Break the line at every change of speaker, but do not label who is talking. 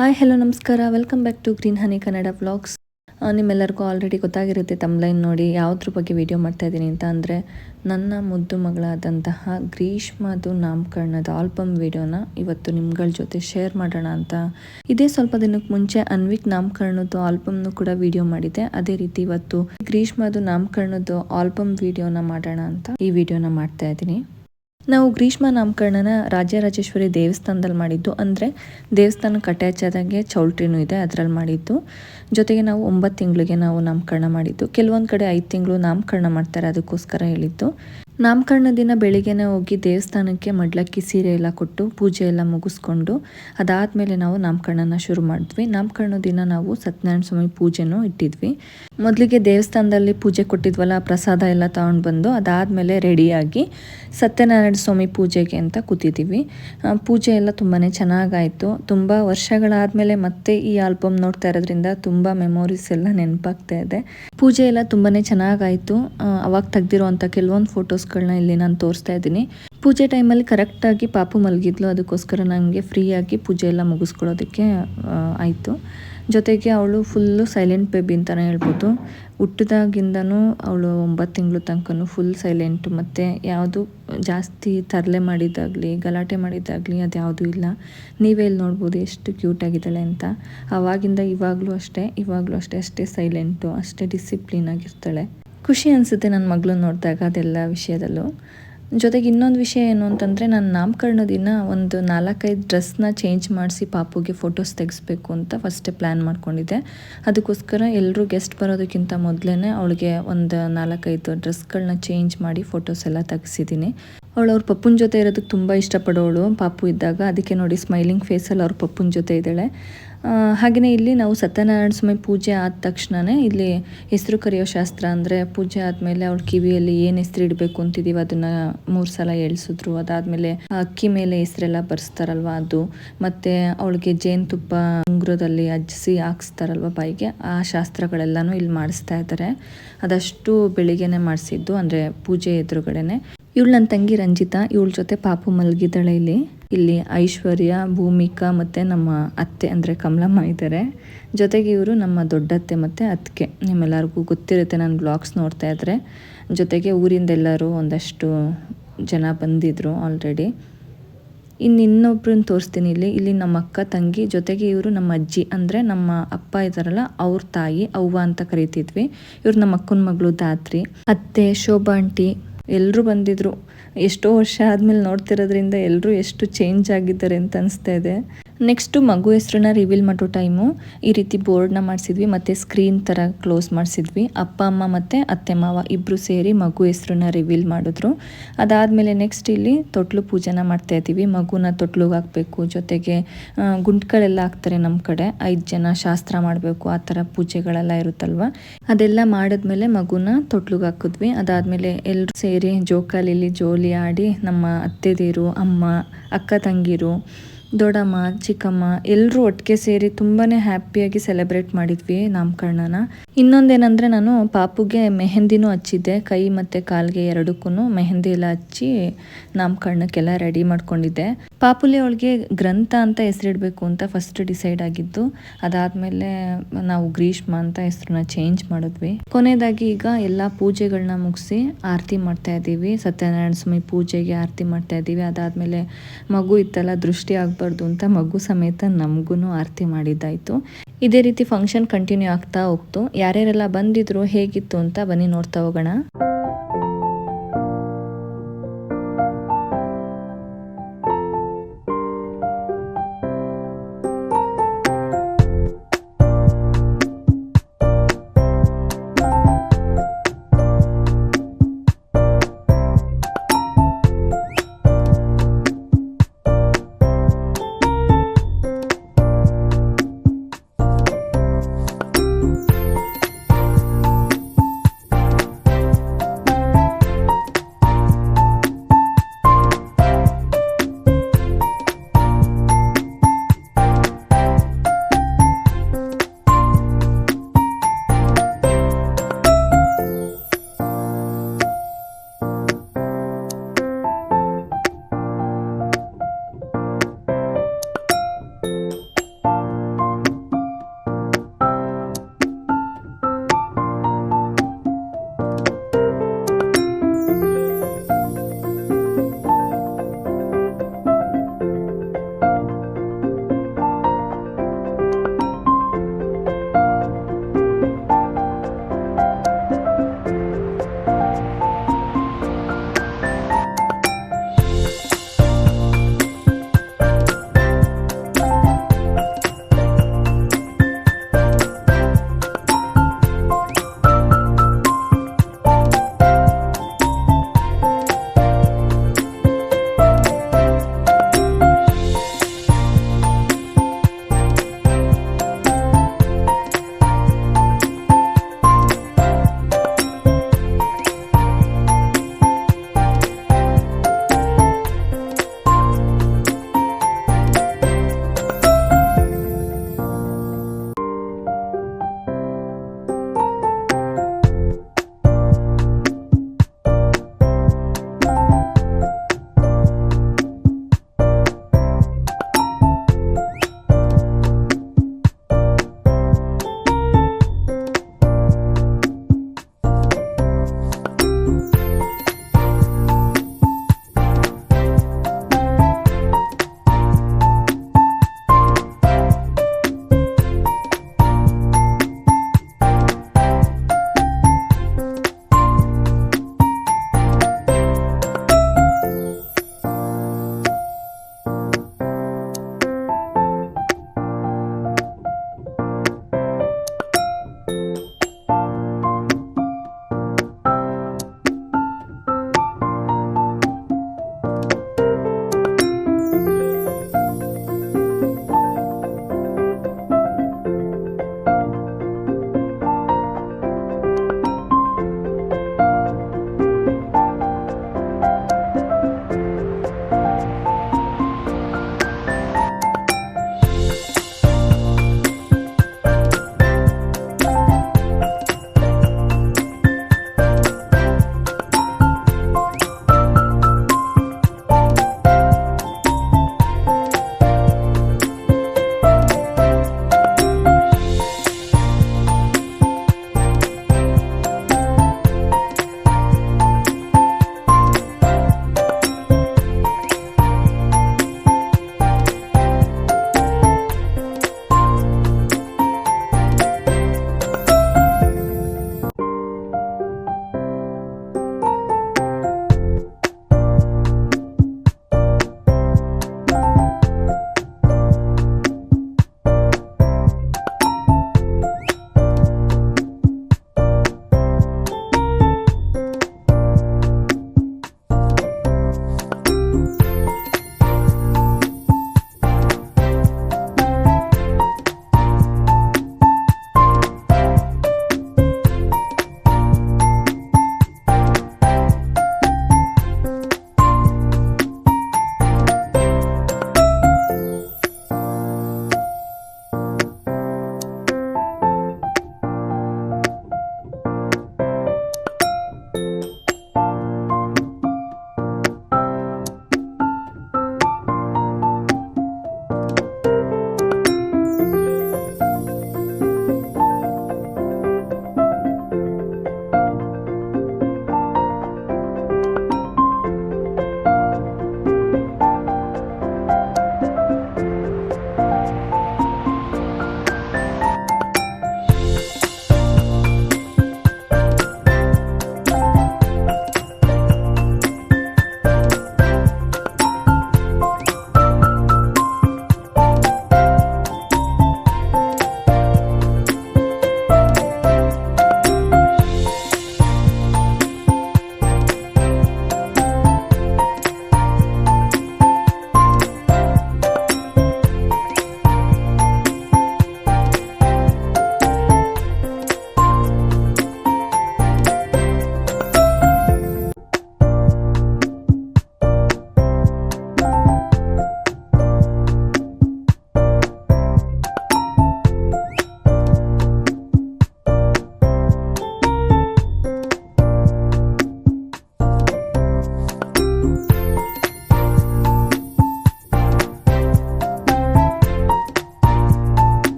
Hi hello ನಮಸ್ಕಾರ, welcome back to green honey Kannada vlogs. ನಿಮ್ಮೆಲ್ಲರಿಗೂ already ಗೊತ್ತಾಗಿರುತ್ತೆ ತಮ್ಲೈನ್ ನೋಡಿ ಯಾವುದ್ರ ಬಗ್ಗೆ ವಿಡಿಯೋ ಮಾಡ್ತಾ ಇದ್ದೀನಿ ಅಂತ. ಅಂದರೆ ನನ್ನ ಮುದ್ದು ಮಗಳಾದಂತಹ ಗ್ರೀಷ್ಮದು ನಾಮಕರಣದ ಆಲ್ಬಮ್ ವಿಡಿಯೋನ ಇವತ್ತು ನಿಮ್ಗಳ ಜೊತೆ ಶೇರ್ ಮಾಡೋಣ ಅಂತ. ಇದೇ ಸ್ವಲ್ಪ ದಿನಕ್ಕೆ ಮುಂಚೆ ಅನ್ವಿಕ್ ನಾಮಕರಣದ್ದು ಆಲ್ಬಮ್ನು ಕೂಡ ವಿಡಿಯೋ ಮಾಡಿದೆ. ಅದೇ ರೀತಿ ಇವತ್ತು ಗ್ರೀಷ್ಮದು ನಾಮಕರಣದ ಆಲ್ಬಮ್ ವಿಡಿಯೋನ ಮಾಡೋಣ ಅಂತ ಈ ವಿಡಿಯೋನ ಮಾಡ್ತಾ ಇದ್ದೀನಿ. ನಾವು ಗ್ರೀಷ್ಮ ನಾಮಕರಣನ ರಾಜರಾಜೇಶ್ವರಿ ದೇವಸ್ಥಾನದಲ್ಲಿ ಮಾಡಿದ್ದು. ಅಂದರೆ ದೇವಸ್ಥಾನಕ್ಕೆ ಅಟ್ಯಾಚ್ ಆದಂಗೆ ಚೌಲ್ಟ್ರಿನೂ ಇದೆ, ಅದರಲ್ಲಿ ಮಾಡಿದ್ದು. ಜೊತೆಗೆ ನಾವು 9 ತಿಂಗಳಿಗೆ ನಾವು ನಾಮಕರಣ ಮಾಡಿದ್ದು. ಕೆಲವೊಂದು ಕಡೆ 5 ತಿಂಗಳು ನಾಮಕರಣ ಮಾಡ್ತಾರೆ, ಅದಕ್ಕೋಸ್ಕರ ಹೇಳಿದ್ದು. ನಾಮಕರಣ ದಿನ ಬೆಳಿಗ್ಗೆನೇ ಹೋಗಿ ದೇವಸ್ಥಾನಕ್ಕೆ ಮಡ್ಲಕ್ಕಿ ಸೀರೆ ಎಲ್ಲ ಕೊಟ್ಟು ಪೂಜೆ ಎಲ್ಲ ಮುಗಿಸ್ಕೊಂಡು ಅದಾದಮೇಲೆ ನಾವು ನಾಮಕರಣನ ಶುರು ಮಾಡಿದ್ವಿ. ನಾಮಕರಣ ದಿನ ನಾವು ಸತ್ಯನಾರಾಯಣ ಸ್ವಾಮಿ ಪೂಜೆನೂ ಇಟ್ಟಿದ್ವಿ. ಮೊದಲಿಗೆ ದೇವಸ್ಥಾನದಲ್ಲಿ ಪೂಜೆ ಕೊಟ್ಟಿದ್ವಲ್ಲ, ಪ್ರಸಾದ ಎಲ್ಲ ತಗೊಂಡು ಬಂದು ಅದಾದಮೇಲೆ ರೆಡಿಯಾಗಿ ಸತ್ಯನಾರಾಯಣ ಸ್ವಾಮಿ ಪೂಜೆಗೆ ಅಂತ ಕೂತಿದ್ದೀವಿ. ಪೂಜೆ ಎಲ್ಲ ತುಂಬಾ ಚೆನ್ನಾಗಾಯಿತು. ತುಂಬ ವರ್ಷಗಳಾದಮೇಲೆ ಮತ್ತೆ ಈ ಆಲ್ಬಮ್ ನೋಡ್ತಾ ಇರೋದ್ರಿಂದ ತುಂಬ ಮೆಮೊರೀಸ್ ಎಲ್ಲ ನೆನಪಾಗ್ತಾ ಇದೆ. ಪೂಜೆ ಎಲ್ಲ ತುಂಬಾ ಚೆನ್ನಾಗಾಯಿತು. ಅವಾಗ ತೆಗ್ದಿರೋವಂಥ ಕೆಲವೊಂದು ಫೋಟೋಸ್ಗಳನ್ನ ಇಲ್ಲಿ ನಾನು ತೋರಿಸ್ತಾ ಇದ್ದೀನಿ. ಪೂಜೆ ಟೈಮಲ್ಲಿ ಕರೆಕ್ಟಾಗಿ ಪಾಪು ಮಲಗಿದ್ಲು, ಅದಕ್ಕೋಸ್ಕರ ನನಗೆ ಫ್ರೀಯಾಗಿ ಪೂಜೆ ಎಲ್ಲ ಮುಗಿಸ್ಕೊಳ್ಳೋದಕ್ಕೆ ಆಯಿತು. ಜೊತೆಗೆ ಅವಳು ಫುಲ್ಲು ಸೈಲೆಂಟ್ ಬೇಬಿ ಅಂತಲೇ ಹೇಳ್ಬೋದು. ಹುಟ್ಟಿದಾಗಿಂದನೂ ಅವಳು 9 ತಿಂಗಳು ತನಕನೂ ಫುಲ್ ಸೈಲೆಂಟು. ಮತ್ತು ಯಾವುದು ಜಾಸ್ತಿ ತರಲೆ ಮಾಡಿದ್ದಾಗಲಿ ಗಲಾಟೆ ಮಾಡಿದ್ದಾಗಲಿ ಅದು ಯಾವುದೂ ಇಲ್ಲ. ನೀವೇ ಇಲ್ಲಿ ನೋಡ್ಬೋದು ಎಷ್ಟು ಕ್ಯೂಟಾಗಿದ್ದಾಳೆ ಅಂತ. ಆವಾಗಿಂದ ಇವಾಗಲೂ ಅಷ್ಟೇ ಸೈಲೆಂಟು, ಅಷ್ಟೇ ಡಿಸಿಪ್ಲಿನ್ ಆಗಿರ್ತಾಳೆ. ಖುಷಿ ಅನಿಸುತ್ತೆ ನನ್ನ ಮಗಳನ್ನ ನೋಡಿದಾಗ ಅದೆಲ್ಲ ವಿಷಯದಲ್ಲೂ. ಜೊತೆಗೆ ಇನ್ನೊಂದು ವಿಷಯ ಏನು ಅಂತಂದರೆ, ನಾನು ನಾಮಕರಣ ದಿನ ಒಂದು 4-5 ಡ್ರೆಸ್ನ ಚೇಂಜ್ ಮಾಡಿಸಿ ಪಾಪುಗೆ ಫೋಟೋಸ್ ತೆಗೆಸ್ಬೇಕು ಅಂತ ಫಸ್ಟೇ ಪ್ಲ್ಯಾನ್ ಮಾಡ್ಕೊಂಡಿದ್ದೆ. ಅದಕ್ಕೋಸ್ಕರ ಎಲ್ಲರೂ ಗೆಸ್ಟ್ ಬರೋದಕ್ಕಿಂತ ಮೊದಲೇ ಅವಳಿಗೆ ಒಂದು 4-5 ಡ್ರೆಸ್ಗಳನ್ನ ಚೇಂಜ್ ಮಾಡಿ ಫೋಟೋಸ್ ಎಲ್ಲ ತೆಗೆಸಿದ್ದೀನಿ. ಅವಳು ಅವ್ರ ಪಪ್ಪನ ಜೊತೆ ಇರೋದಕ್ಕೆ ತುಂಬ ಇಷ್ಟಪಡೋಳು ಪಾಪು ಇದ್ದಾಗ. ಅದಕ್ಕೆ ನೋಡಿ ಸ್ಮೈಲಿಂಗ್ ಫೇಸಲ್ಲಿ ಅವ್ರ ಪಪ್ಪನ ಜೊತೆ ಇದ್ದಾಳೆ. ಹಾಗೆಯೇ ಇಲ್ಲಿ ನಾವು ಸತ್ಯನಾರಾಯಣ ಸ್ವಾಮಿ ಪೂಜೆ ಆದ ತಕ್ಷಣವೇ ಇಲ್ಲಿ ಹೆಸರು ಕರೆಯೋ ಶಾಸ್ತ್ರ. ಅಂದರೆ ಪೂಜೆ ಆದಮೇಲೆ ಅವಳ ಕಿವಿಯಲ್ಲಿ ಏನು ಹೆಸರು ಇಡಬೇಕು ಅಂತಿದ್ದೀವಿ ಅದನ್ನು 3 ಸಲ ಎಳ್ಸಿದ್ರು. ಅದಾದಮೇಲೆ ಅಕ್ಕಿ ಮೇಲೆ ಹೆಸರೆಲ್ಲ ಬರ್ಸ್ತಾರಲ್ವ ಅದು, ಮತ್ತು ಅವಳಿಗೆ ಜೇನುತುಪ್ಪ ಉಂಗುರದಲ್ಲಿ ಅಜ್ಜಿಸಿ ಹಾಕ್ಸ್ತಾರಲ್ವ ಬಾಯಿಗೆ, ಆ ಶಾಸ್ತ್ರಗಳೆಲ್ಲನೂ ಇಲ್ಲಿ ಮಾಡಿಸ್ತಾ ಇದ್ದಾರೆ. ಅದಷ್ಟು ಬೆಳಿಗ್ಗೆನೆ ಮಾಡಿಸಿದ್ದು, ಅಂದರೆ ಪೂಜೆ ಎದುರುಗಡೆನೆ. ಇವಳು ನನ್ನ ತಂಗಿ ರಂಜಿತಾ, ಇವಳ ಜೊತೆ ಪಾಪು ಮಲಗಿದ್ದಾಳೆ. ಇಲ್ಲಿ ಐಶ್ವರ್ಯ, ಭೂಮಿಕಾ ಮತ್ತು ನಮ್ಮ ಅತ್ತೆ ಅಂದರೆ ಕಮಲಮ್ಮ ಇದ್ದಾರೆ. ಜೊತೆಗೆ ಇವರು ನಮ್ಮ ದೊಡ್ಡತ್ತೆ ಮತ್ತು ಅತ್ತಿಗೆ. ನಿಮ್ಮೆಲ್ಲರಿಗೂ ಗೊತ್ತಿರುತ್ತೆ ನನ್ನ ಬ್ಲಾಗ್ಸ್ ನೋಡ್ತಾ ಇದ್ದರೆ. ಜೊತೆಗೆ ಊರಿಂದ ಎಲ್ಲರೂ ಒಂದಷ್ಟು ಜನ ಬಂದಿದ್ದರು ಆಲ್ರೆಡಿ. ಇನ್ನೊಬ್ರನ್ನ ತೋರಿಸ್ತೀನಿ ಇಲ್ಲಿ ನಮ್ಮ ಅಕ್ಕ ತಂಗಿ, ಜೊತೆಗೆ ಇವರು ನಮ್ಮ ಅಜ್ಜಿ, ಅಂದರೆ ನಮ್ಮ ಅಪ್ಪ ಇದ್ದಾರಲ್ಲ ಅವ್ರ ತಾಯಿ, ಅವ್ವ ಅಂತ ಕರಿತಿದ್ವಿ. ಇವ್ರು ನಮ್ಮ ಅಕ್ಕನ ಮಗಳು ಧಾತ್ರಿ. ಅತ್ತೆ, ಶೋಭಾ ಆಂಟಿ ಎಲ್ಲರೂ ಬಂದಿದ್ದರು. ಎಷ್ಟೋ ವರ್ಷ ಆದಮೇಲೆ ನೋಡ್ತಿರೋದ್ರಿಂದ ಎಲ್ಲರೂ ಎಷ್ಟು ಚೇಂಜ್ ಆಗಿದ್ದಾರೆ ಅಂತ ಅನಿಸ್ತಾ ಇದೆ. ನೆಕ್ಸ್ಟು ಮಗು ಹೆಸ್ರನ್ನ ರಿವೀಲ್ ಮಾಡೋ ಟೈಮು ಈ ರೀತಿ ಬೋರ್ಡ್ನ ಮಾಡಿಸಿದ್ವಿ ಮತ್ತು ಸ್ಕ್ರೀನ್ ಥರ ಕ್ಲೋಸ್ ಮಾಡಿಸಿದ್ವಿ. ಅಪ್ಪ ಅಮ್ಮ ಮತ್ತು ಅತ್ತೆ ಮಾವ ಇಬ್ಬರು ಸೇರಿ ಮಗು ಹೆಸ್ರನ್ನ ರಿವೀಲ್ ಮಾಡಿದ್ರು. ಅದಾದಮೇಲೆ ನೆಕ್ಸ್ಟ್ ಇಲ್ಲಿ ತೊಟ್ಲು ಪೂಜೆನ ಮಾಡ್ತಾಯಿದ್ದೀವಿ. ಮಗುನ ತೊಟ್ಲಿಗೆ ಹಾಕಬೇಕು. ಜೊತೆಗೆ ಗುಂಟ್ಗಳೆಲ್ಲ ಹಾಕ್ತಾರೆ ನಮ್ಮ ಕಡೆ. 5 ಜನ ಶಾಸ್ತ್ರ ಮಾಡಬೇಕು, ಆ ಥರ ಪೂಜೆಗಳೆಲ್ಲ ಇರುತ್ತಲ್ವ. ಅದೆಲ್ಲ ಮಾಡಿದ್ಮೇಲೆ ಮಗುನ ತೊಟ್ಲಿಗೆ ಹಾಕಿದ್ವಿ. ಅದಾದಮೇಲೆ ಎಲ್ಲರೂ ಸೇರಿ ಜೋಕಾಲಿಲಿ ಜೋಲಿ ಆಡಿ ನಮ್ಮ ಅತ್ತೆದೀರು, ಅಮ್ಮ, ಅಕ್ಕ ತಂಗಿರು, ದೊಡ್ಡಮ್ಮ, ಚಿಕ್ಕಮ್ಮ ಎಲ್ಲರೂ ಒಟ್ಟಿಗೆ ಸೇರಿ ತುಂಬಾ ಹ್ಯಾಪಿಯಾಗಿ ಸೆಲೆಬ್ರೇಟ್ ಮಾಡಿದ್ವಿ ನಾಮಕರಣನ. ಇನ್ನೊಂದೇನೆಂದರೆ, ನಾನು ಪಾಪುಗೆ ಮೆಹಂದಿನೂ ಹಚ್ಚಿದ್ದೆ. ಕೈ ಮತ್ತು ಕಾಲಿಗೆ ಎರಡಕ್ಕೂ ಮೆಹಂದಿ ಎಲ್ಲ ಹಚ್ಚಿ ನಾಮಕರಣಕ್ಕೆಲ್ಲ ರೆಡಿ ಮಾಡ್ಕೊಂಡಿದ್ದೆ. ಪಾಪುಲಿ ಅವಳಿಗೆ ಗ್ರಂಥ ಅಂತ ಹೆಸರಿಡಬೇಕು ಅಂತ ಫಸ್ಟ್ ಡಿಸೈಡ್ ಆಗಿದ್ದು. ಅದಾದಮೇಲೆ ನಾವು ಗ್ರೀಷ್ಮ ಅಂತ ಹೆಸರನ್ನ ಚೇಂಜ್ ಮಾಡಿದ್ವಿ. ಕೊನೆಯದಾಗಿ ಈಗ ಎಲ್ಲ ಪೂಜೆಗಳನ್ನ ಮುಗಿಸಿ ಆರತಿ ಮಾಡ್ತಾ ಇದ್ದೀವಿ. ಸತ್ಯನಾರಾಯಣ ಸ್ವಾಮಿ ಪೂಜೆಗೆ ಆರತಿ ಮಾಡ್ತಾ ಇದ್ದೀವಿ. ಅದಾದಮೇಲೆ ಮಗು ಇತ್ತಲ್ಲ, ದೃಷ್ಟಿ ಆಗಬಾರ್ದು ಅಂತ ಮಗು ಸಮೇತ ನಮಗೂ ಆರತಿ ಮಾಡಿದ್ದಾಯಿತು. ಇದೇ ರೀತಿ ಫಂಕ್ಷನ್ ಕಂಟಿನ್ಯೂ ಆಗ್ತಾ ಹೋಗ್ತು. ಯಾರ್ಯಾರೆಲ್ಲ ಬಂದಿದ್ರು, ಹೇಗಿತ್ತು ಅಂತ ಬನ್ನಿ ನೋಡ್ತಾ ಹೋಗೋಣ.